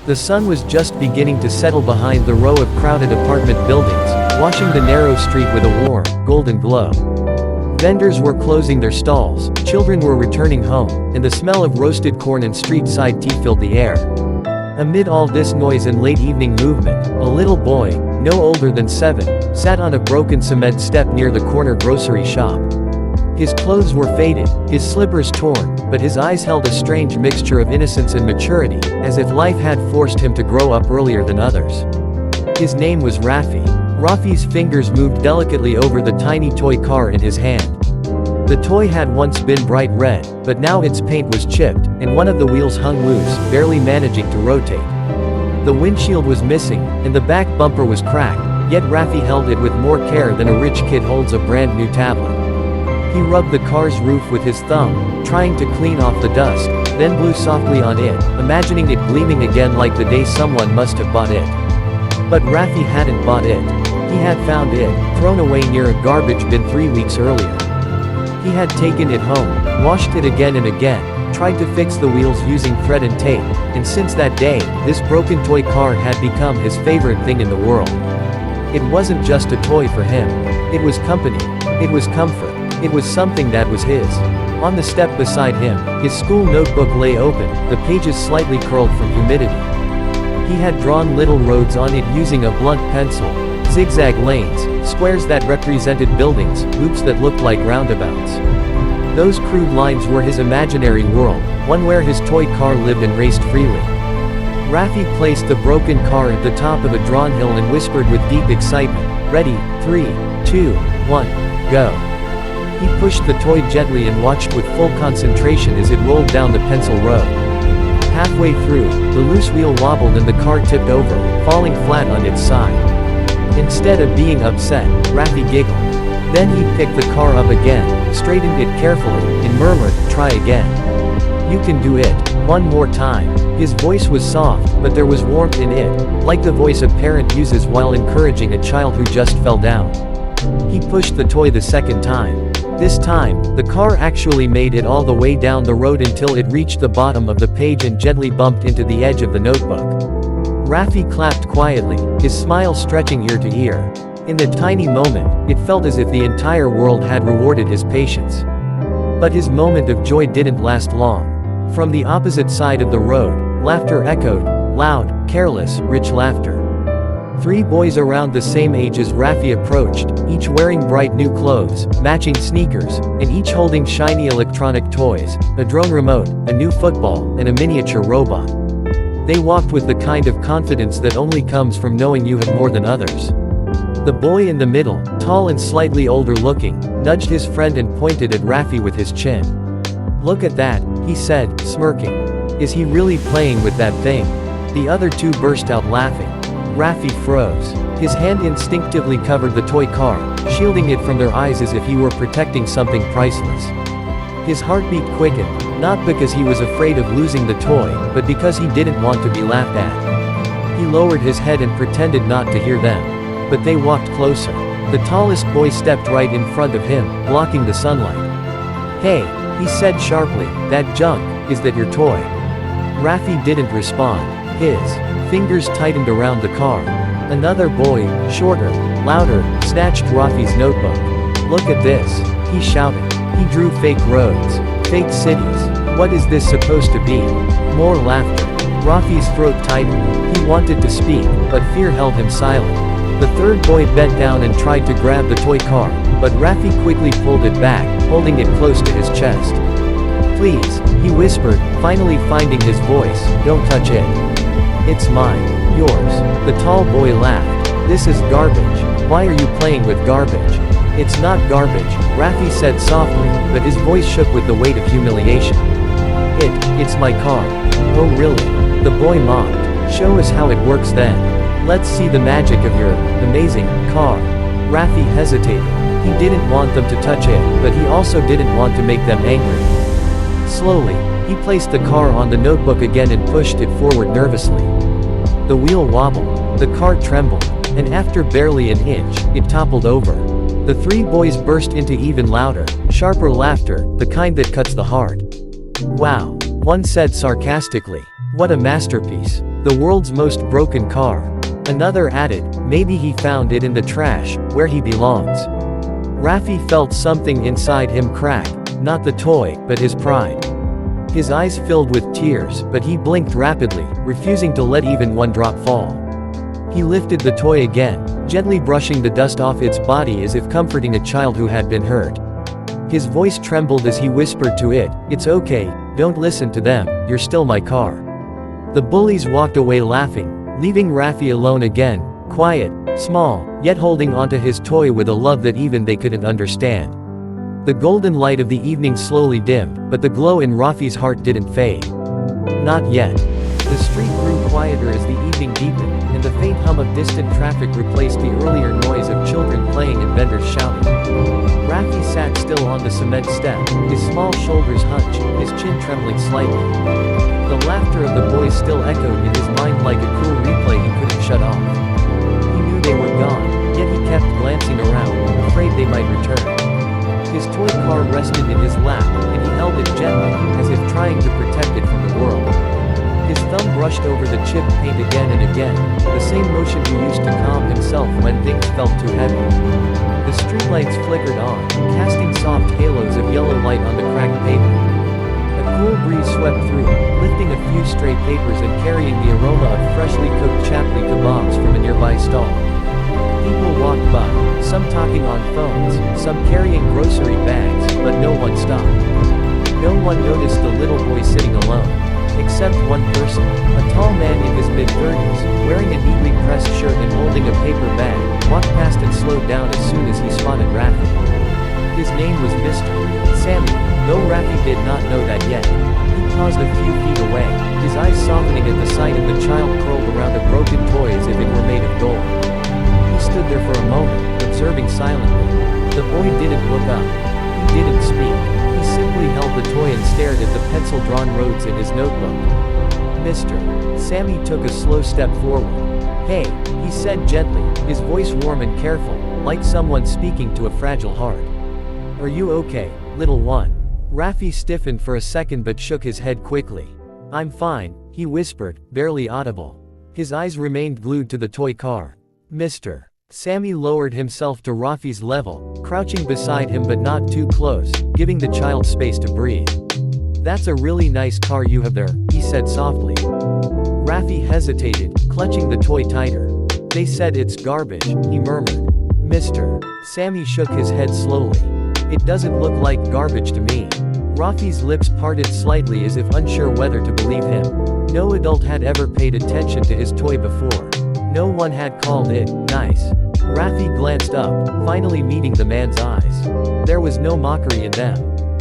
The sun was just beginning to settle behind the row of crowded apartment buildings, washing the narrow street with a warm, golden glow. Vendors were closing their stalls, children were returning home, and the smell of roasted corn and street-side tea filled the air. Amid all this noise and late evening movement, a little boy, no older than 7, sat on a broken cement step near the corner grocery shop. His clothes were faded, his slippers torn, but his eyes held a strange mixture of innocence and maturity, as if life had forced him to grow up earlier than others. His name was Rafi. Rafi's fingers moved delicately over the tiny toy car in his hand. The toy had once been bright red, but now its paint was chipped, and one of the wheels hung loose, barely managing to rotate. The windshield was missing, and the back bumper was cracked, yet Rafi held it with more care than a rich kid holds a brand new tablet. He rubbed the car's roof with his thumb, trying to clean off the dust, then blew softly on it, imagining it gleaming again like the day someone must have bought it. But Rafi hadn't bought it. He had found it, thrown away near a garbage bin 3 weeks earlier. He had taken it home, washed it again and again, tried to fix the wheels using thread and tape, and since that day, this broken toy car had become his favorite thing in the world. It wasn't just a toy for him. It was company. It was comfort. It was something that was his. On the step beside him, his school notebook lay open, the pages slightly curled from humidity. He had drawn little roads on it using a blunt pencil, zigzag lanes, squares that represented buildings, loops that looked like roundabouts. Those crude lines were his imaginary world, one where his toy car lived and raced freely. Rafi placed the broken car at the top of a drawn hill and whispered with deep excitement, "Ready, 3, 2, 1, go." He pushed the toy gently and watched with full concentration as it rolled down the pencil road. Halfway through, the loose wheel wobbled and the car tipped over, falling flat on its side. Instead of being upset, Rafi giggled. Then he picked the car up again, straightened it carefully, and murmured, "Try again. You can do it. One more time." His voice was soft, but there was warmth in it, like the voice a parent uses while encouraging a child who just fell down. He pushed the toy the second time. This time, the car actually made it all the way down the road until it reached the bottom of the page and gently bumped into the edge of the notebook. Rafi clapped quietly, his smile stretching ear to ear. In the tiny moment, it felt as if the entire world had rewarded his patience. But his moment of joy didn't last long. From the opposite side of the road, laughter echoed, loud, careless, rich laughter. 3 boys around the same age as Rafi approached, each wearing bright new clothes, matching sneakers, and each holding shiny electronic toys, a drone remote, a new football, and a miniature robot. They walked with the kind of confidence that only comes from knowing you have more than others. The boy in the middle, tall and slightly older looking, nudged his friend and pointed at Rafi with his chin. "Look at that," he said, smirking. "Is he really playing with that thing?" The other 2 burst out laughing. Rafi froze. His hand instinctively covered the toy car, shielding it from their eyes as if he were protecting something priceless. His heartbeat quickened, not because he was afraid of losing the toy, but because he didn't want to be laughed at. He lowered his head and pretended not to hear them. But they walked closer. The tallest boy stepped right in front of him, blocking the sunlight. "Hey," he said sharply, "that junk, is that your toy?" Rafi didn't respond. His fingers tightened around the car. Another boy, shorter, louder, snatched Rafi's notebook. "Look at this," he shouted. He drew fake roads, fake cities. "What is this supposed to be?" More laughter. Rafi's throat tightened. He wanted to speak, but fear held him silent. The third boy bent down and tried to grab the toy car, but Rafi quickly pulled it back, holding it close to his chest. "Please," he whispered, finally finding his voice, "don't touch it. It's mine. Yours." The tall boy laughed. "This is garbage. Why are you playing with garbage?" "It's not garbage," Rafi said softly, but his voice shook with the weight of humiliation. It's my car." "Oh really?" the boy mocked. "Show us how it works then. Let's see the magic of your amazing car." Rafi hesitated. He didn't want them to touch it, but he also didn't want to make them angry. Slowly, he placed the car on the notebook again and pushed it forward nervously. The wheel wobbled, the car trembled, and after barely an inch, it toppled over. The 3 boys burst into even louder, sharper laughter, the kind that cuts the heart. "Wow," one said sarcastically. "What a masterpiece." The world's most broken car. Another added, maybe he found it in the trash, where he belongs. Rafi felt something inside him crack, not the toy, but his pride. His eyes filled with tears, but he blinked rapidly, refusing to let even one drop fall. He lifted the toy again, gently brushing the dust off its body as if comforting a child who had been hurt. His voice trembled as he whispered to it, "It's okay, don't listen to them, you're still my car." The bullies walked away laughing, leaving Rafi alone again, quiet, small, yet holding onto his toy with a love that even they couldn't understand. The golden light of the evening slowly dimmed, but the glow in Rafi's heart didn't fade. Not yet. The street grew quieter as the evening deepened, and the faint hum of distant traffic replaced the earlier noise of children playing and vendors shouting. Rafi sat still on the cement step, his small shoulders hunched, his chin trembling slightly. The laughter of the boys still echoed in his mind like a cruel replay he couldn't shut off. He knew they were gone, yet he kept glancing around, afraid they might return. His toy car rested in his lap, and he held it gently, as if trying to protect it from the world. His thumb brushed over the chipped paint again and again, the same motion he used to calm himself when things felt too heavy. The streetlights flickered on, casting soft halos of yellow light on the cracked pavement. A cool breeze swept through, lifting a few stray papers and carrying the aroma of freshly cooked chapli kebabs from a nearby stall. People walked by, some talking on phones, some carrying grocery bags, but no one stopped. No one noticed the little boy sitting alone. Except one person, a tall man in his mid-30s, wearing a neatly pressed shirt and holding a paper bag, walked past and slowed down as soon as he spotted Rafi. His name was Mr. Sammy, though Rafi did not know that yet. He paused a few feet away, his eyes softening at the sight of the child curled around a broken toy as if it were made of gold. He stood there for a moment, observing silently. The boy didn't look up. He didn't speak. He simply held the toy and stared at the pencil-drawn roads in his notebook. Mr. Sammy took a slow step forward. "Hey," he said gently, his voice warm and careful, like someone speaking to a fragile heart. "Are you okay, little one?" Rafi stiffened for a second but shook his head quickly. "I'm fine," he whispered, barely audible. His eyes remained glued to the toy car. "Mr. Sammy lowered himself to Rafi's level, crouching beside him but not too close, giving the child space to breathe. "That's a really nice car you have there," he said softly. Rafi hesitated, clutching the toy tighter. "They said it's garbage," he murmured. "Mr. Sammy shook his head slowly. "It doesn't look like garbage to me." Rafi's lips parted slightly as if unsure whether to believe him. No adult had ever paid attention to his toy before. No one had called it nice. Rafi glanced up, finally meeting the man's eyes. There was no mockery in them.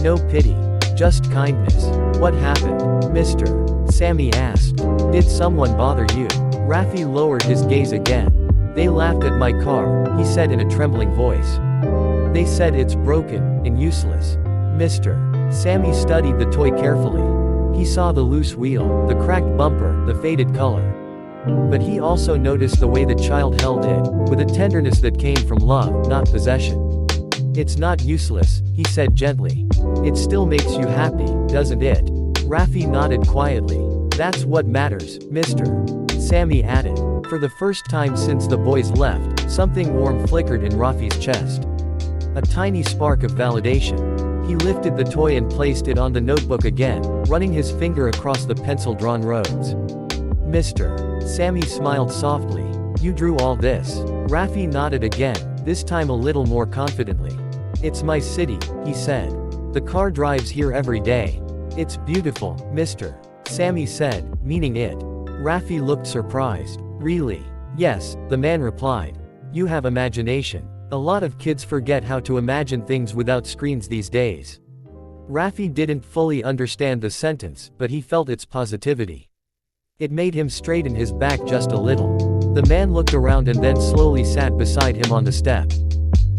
No pity. Just kindness. "What happened, Mr. Sammy asked. "Did someone bother you?" Rafi lowered his gaze again. "They laughed at my car," he said in a trembling voice. "They said it's broken, and useless." Mr. Sammy studied the toy carefully. He saw the loose wheel, the cracked bumper, the faded color. But he also noticed the way the child held it, with a tenderness that came from love, not possession. "It's not useless," he said gently. "It still makes you happy, doesn't it?" Rafi nodded quietly. "That's what matters, Mr. Sammy added. For the first time since the boys left, something warm flickered in Rafi's chest. A tiny spark of validation. He lifted the toy and placed it on the notebook again, running his finger across the pencil-drawn roads. "Mr. Sammy smiled softly. "You drew all this?" Rafi nodded again, this time a little more confidently. "It's my city," he said. "The car drives here every day." "It's beautiful, Mr. Sammy said, meaning it. Rafi looked surprised. "Really?" "Yes," the man replied. "You have imagination. A lot of kids forget how to imagine things without screens these days." Rafi didn't fully understand the sentence, but he felt its positivity. It made him straighten his back just a little. The man looked around and then slowly sat beside him on the step.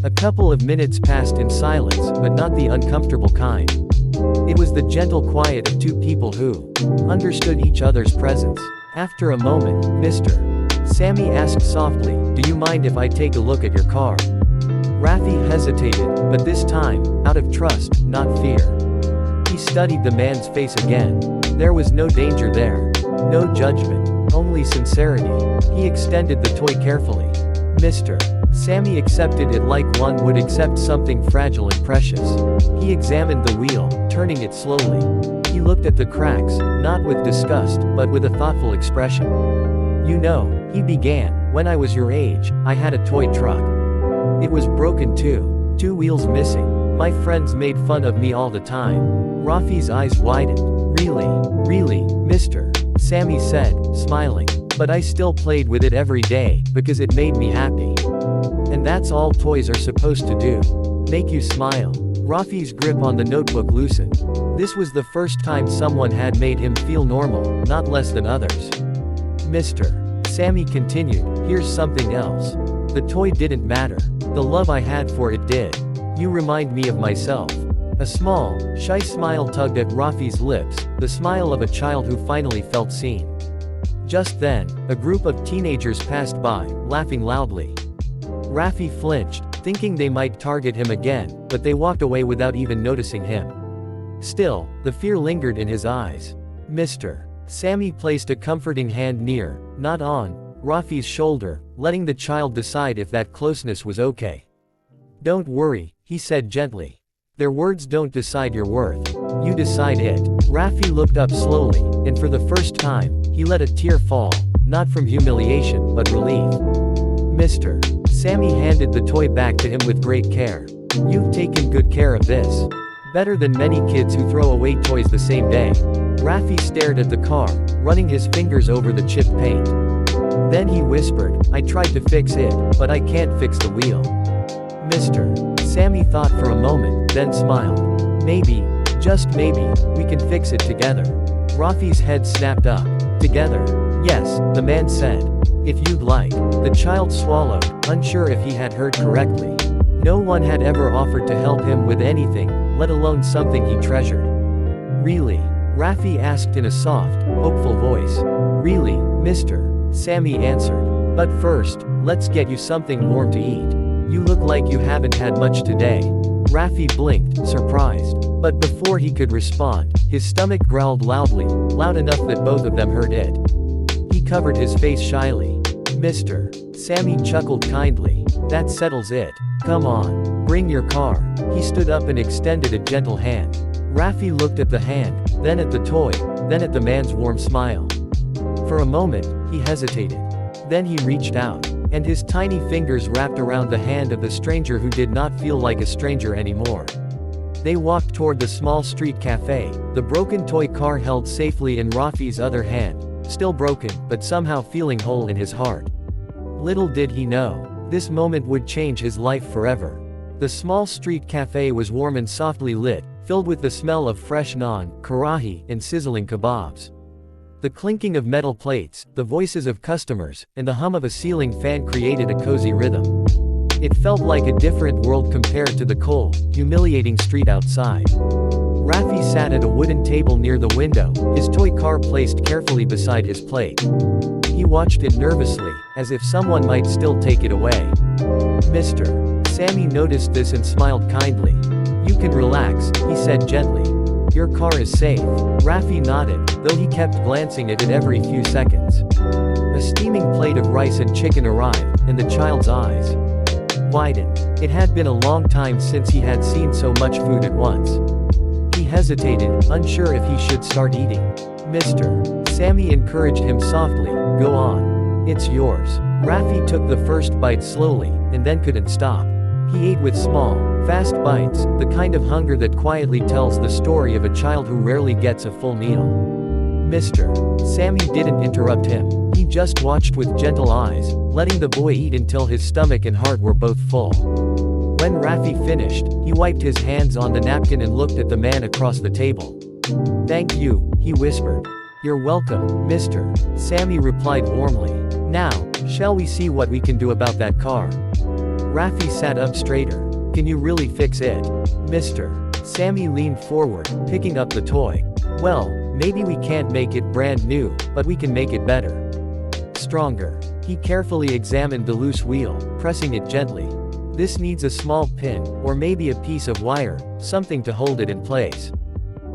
A couple of minutes passed in silence, but not the uncomfortable kind. It was the gentle quiet of two people who understood each other's presence. After a moment, Mr. Sammy asked softly, "Do you mind if I take a look at your car?" Rafi hesitated, but this time, out of trust, not fear. He studied the man's face again. There was no danger there. No judgment. only sincerity. He extended the toy carefully. Mr. Sammy accepted it like one would accept something fragile and precious. He examined the wheel, turning it slowly. He looked at the cracks, not with disgust, but with a thoughtful expression. "You know," he began, "when I was your age, I had a toy truck. It was broken too. 2 wheels missing. My friends made fun of me all the time." Rafi's eyes widened. Really, Mr. Sammy said, smiling. "But I still played with it every day, because it made me happy. And that's all toys are supposed to do. Make you smile." Rafi's grip on the notebook loosened. This was the first time someone had made him feel normal, not less than others. "Mr. Sammy continued, here's something else. The toy didn't matter. The love I had for it did. You remind me of myself." A small, shy smile tugged at Rafi's lips, the smile of a child who finally felt seen. Just then, a group of teenagers passed by, laughing loudly. Rafi flinched, thinking they might target him again, but they walked away without even noticing him. Still, the fear lingered in his eyes. Mr. Sammy placed a comforting hand near, not on, Rafi's shoulder, letting the child decide if that closeness was okay. "Don't worry," he said gently. "Their words don't decide your worth. You decide it." Rafi looked up slowly, and for the first time, he let a tear fall, not from humiliation, but relief. Mr. Sammy handed the toy back to him with great care. "You've taken good care of this. Better than many kids who throw away toys the same day." Rafi stared at the car, running his fingers over the chipped paint. Then he whispered, "I tried to fix it, but I can't fix the wheel." Mr. Sammy thought for a moment, then smiled. "Maybe, just maybe, we can fix it together." Rafi's head snapped up. "Together?" "Yes," the man said. "If you'd like." The child swallowed, unsure if he had heard correctly. No one had ever offered to help him with anything, let alone something he treasured. "Really?" Rafi asked in a soft, hopeful voice. "Really, Mr. Sammy answered. "But first, let's get you something warm to eat. You look like you haven't had much today." Rafi blinked, surprised. But before he could respond, his stomach growled loudly, loud enough that both of them heard it. He covered his face shyly. "Mr. Sammy chuckled kindly. "That settles it. Come on. Bring your car." He stood up and extended a gentle hand. Rafi looked at the hand, then at the toy, then at the man's warm smile. For a moment, he hesitated. Then he reached out, and his tiny fingers wrapped around the hand of the stranger who did not feel like a stranger anymore. They walked toward the small street cafe, the broken toy car held safely in Rafi's other hand, still broken, but somehow feeling whole in his heart. Little did he know, this moment would change his life forever. The small street cafe was warm and softly lit, filled with the smell of fresh naan, karahi, and sizzling kebabs. The clinking of metal plates, the voices of customers, and the hum of a ceiling fan created a cozy rhythm. It felt like a different world compared to the cold, humiliating street outside. Rafi sat at a wooden table near the window, his toy car placed carefully beside his plate. He watched it nervously, as if someone might still take it away. Mr. Sammy noticed this and smiled kindly. "You can relax," he said gently. "Your car is safe." Rafi nodded, though he kept glancing at it every few seconds. A steaming plate of rice and chicken arrived, and the child's eyes widened. It had been a long time since he had seen so much food at once. He hesitated, unsure if he should start eating. "Mr. Sammy encouraged him softly, "Go on. It's yours." Rafi took the first bite slowly, and then couldn't stop. He ate with small, fast bites, the kind of hunger that quietly tells the story of a child who rarely gets a full meal. Mr. Sammy didn't interrupt him. He just watched with gentle eyes, letting the boy eat until his stomach and heart were both full. When Rafi finished, he wiped his hands on the napkin and looked at the man across the table. "Thank you," he whispered. "You're welcome, Mr. Sammy replied warmly. "Now, shall we see what we can do about that car?" Rafi sat up straighter. "Can you really fix it?" Mr. Sammy leaned forward, picking up the toy. "Well, maybe we can't make it brand new, but we can make it better. Stronger." He carefully examined the loose wheel, pressing it gently. "This needs a small pin, or maybe a piece of wire, something to hold it in place."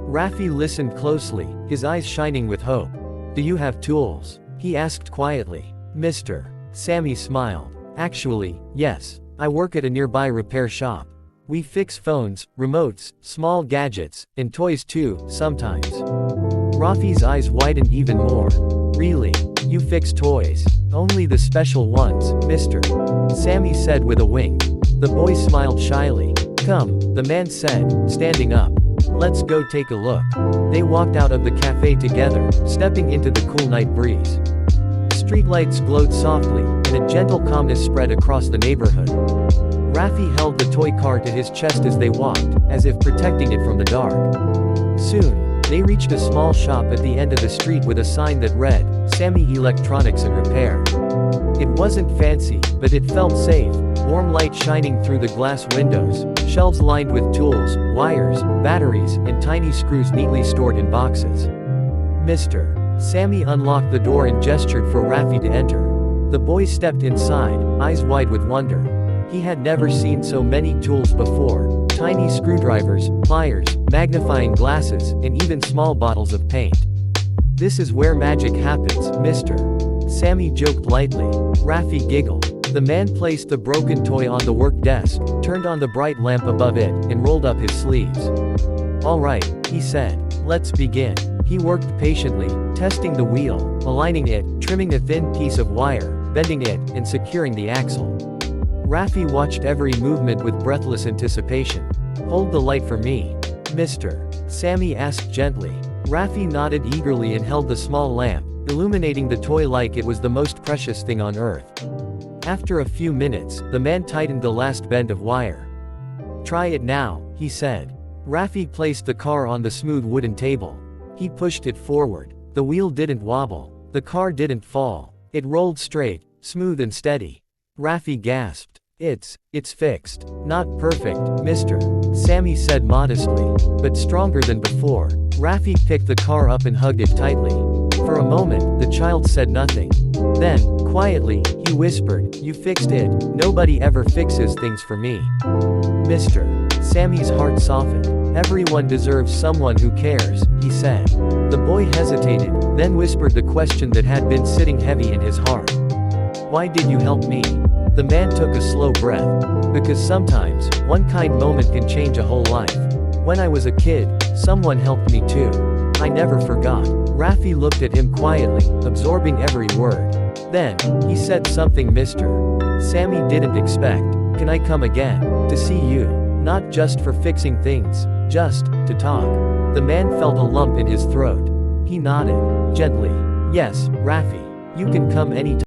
Rafi listened closely, his eyes shining with hope. "Do you have tools?" He asked quietly. Mr. Sammy smiled. Actually, yes. I work at a nearby repair shop. We fix phones, remotes, small gadgets, and toys too, sometimes. Rafi's eyes widened even more. Really? You fix toys? Only the special ones, Mr. Sammy said with a wink. The boy smiled shyly. Come, the man said, standing up. Let's go take a look. They walked out of the cafe together, stepping into the cool night breeze. Streetlights glowed softly, and a gentle calmness spread across the neighborhood. Rafi held the toy car to his chest as they walked, as if protecting it from the dark. Soon, they reached a small shop at the end of the street with a sign that read, Sammy Electronics and Repair. It wasn't fancy, but it felt safe, warm light shining through the glass windows, shelves lined with tools, wires, batteries, and tiny screws neatly stored in boxes. Mr. Sammy unlocked the door and gestured for Rafi to enter. The boy stepped inside, eyes wide with wonder. He had never seen so many tools before: tiny screwdrivers, pliers, magnifying glasses, and even small bottles of paint. This is where magic happens, Mr. Sammy joked lightly. Rafi giggled. The man placed the broken toy on the work desk, turned on the bright lamp above it, and rolled up his sleeves. All right, he said. Let's begin. He worked patiently, testing the wheel, aligning it, trimming a thin piece of wire, bending it, and securing the axle. Rafi watched every movement with breathless anticipation. Hold the light for me, Mr. Sammy asked gently. Rafi nodded eagerly and held the small lamp, illuminating the toy like it was the most precious thing on earth. After a few minutes, the man tightened the last bend of wire. Try it now, he said. Rafi placed the car on the smooth wooden table. He pushed it forward. The wheel didn't wobble. The car didn't fall. It rolled straight, smooth and steady. Rafi gasped. It's fixed. Not perfect, Mr. Sammy said modestly, but stronger than before. Rafi picked the car up and hugged it tightly. For a moment, the child said nothing. Then, quietly, he whispered, You fixed it. Nobody ever fixes things for me. Mr. Sammy's heart softened. Everyone deserves someone who cares, he said. The boy hesitated, then whispered the question that had been sitting heavy in his heart. Why did you help me? The man took a slow breath. Because sometimes, one kind moment can change a whole life. When I was a kid, someone helped me too. I never forgot. Rafi looked at him quietly, absorbing every word. Then, he said something Mr. Sammy didn't expect. Can I come again? To see you. Not just for fixing things, just to talk. The man felt a lump in his throat. He nodded, gently. Yes, Rafi. You can come anytime.